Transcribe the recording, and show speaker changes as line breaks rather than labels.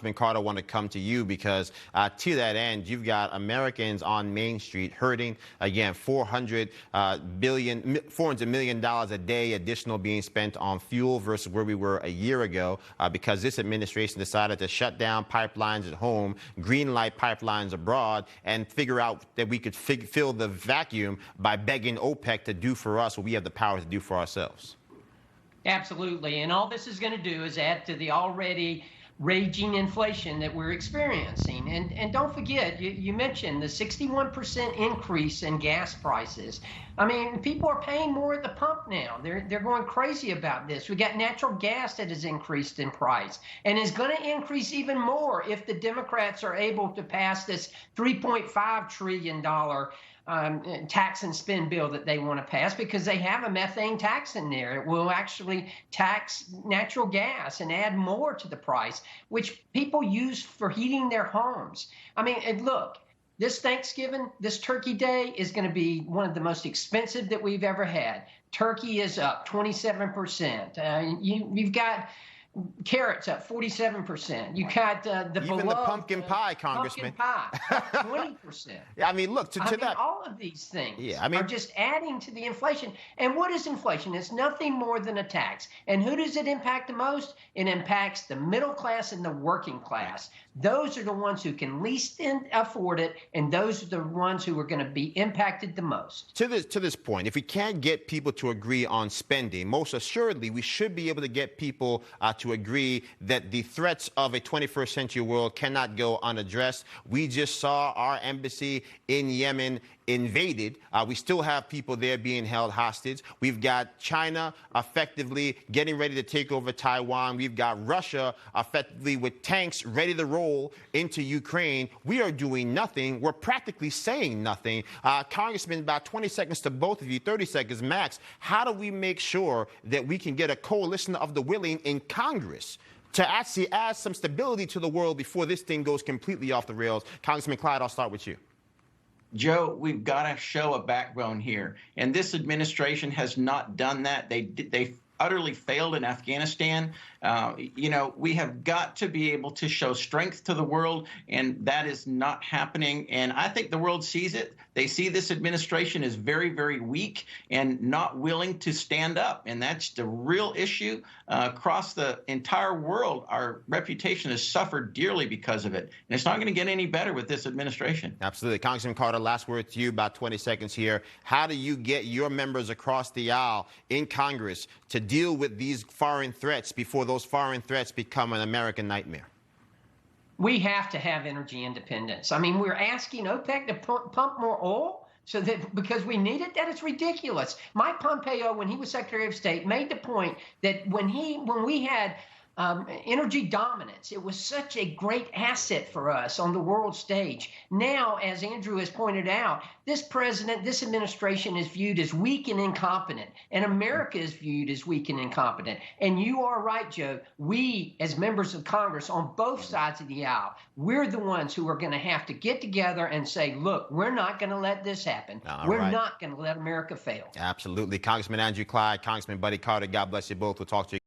Carter, I want to come to you because to that end, you've got Americans on Main Street hurting. Again, $400 million a day additional being spent on fuel versus where we were a year ago because this administration decided to shut down pipelines at home, green light pipelines abroad, and figure out that we could fill the vacuum by begging OPEC to do for us what we have the power to do for ourselves.
Absolutely. And all this is going to do is add to the already raging inflation that we're experiencing. And don't forget, you mentioned the 61% increase in gas prices. I mean, people are paying more at the pump now. They're going crazy about this. We got natural gas that has increased in price and is going to increase even more if the Democrats are able to pass this $3.5 trillion tax and spend bill that they want to pass, because they have a methane tax in there. It will actually tax natural gas and add more to the price, which people use for heating their homes. I mean, and look, this Thanksgiving, this Turkey Day is going to be one of the most expensive that we've ever had. Turkey is up 27%. You've got carrots up 47%. You got
even the pumpkin pie, Congressman.
Pumpkin pie, 20%.
I mean, look, to that.
All of these things are just adding to the inflation. And what is inflation? It's nothing more than a tax. And who does it impact the most? It impacts the middle class and the working class. Those are the ones who can least afford it, and those are the ones who are going to be impacted the most.
To this point, if we can't get people to agree on spending, most assuredly we should be able to get people to agree that the threats of a 21st century world cannot go unaddressed. We just saw our embassy in Yemen invaded. We still have people there being held hostage. We've got China effectively getting ready to take over Taiwan. We've got Russia effectively with tanks ready to roll into Ukraine. We are doing nothing. We're practically saying nothing. Congressman, about 20 seconds to both of you, 30 seconds max. How do we make sure that we can get a coalition of the willing in Congress to actually add some stability to the world before this thing goes completely off the rails? Congressman Clyde, I'll start with you.
Joe, we've got to show a backbone here. And this administration has not done that. They utterly failed in Afghanistan. We have got to be able to show strength to the world, and that is not happening. And I think the world sees it. They see this administration is very, very weak and not willing to stand up. And that's the real issue across the entire world. Our reputation has suffered dearly because of it. And it's not going to get any better with this administration.
Absolutely. Congressman Carter, last word to you, about 20 seconds here. How do you get your members across the aisle in Congress to deal with these foreign threats before those foreign threats become an American nightmare?
We have to have energy independence. I mean, we're asking OPEC to pump more oil because we need it. That is ridiculous. Mike Pompeo, when he was Secretary of State, made the point that when we had energy dominance, it was such a great asset for us on the world stage. Now, as Andrew has pointed out, this administration is viewed as weak and incompetent, and America is viewed as weak and incompetent. And you are right, Joe. We, as members of Congress on both sides of the aisle, we're the ones who are going to have to get together and say, look, we're not going to let this happen. We're not going to let America fail.
Absolutely. Congressman Andrew Clyde, Congressman Buddy Carter, God bless you both. We'll talk to you.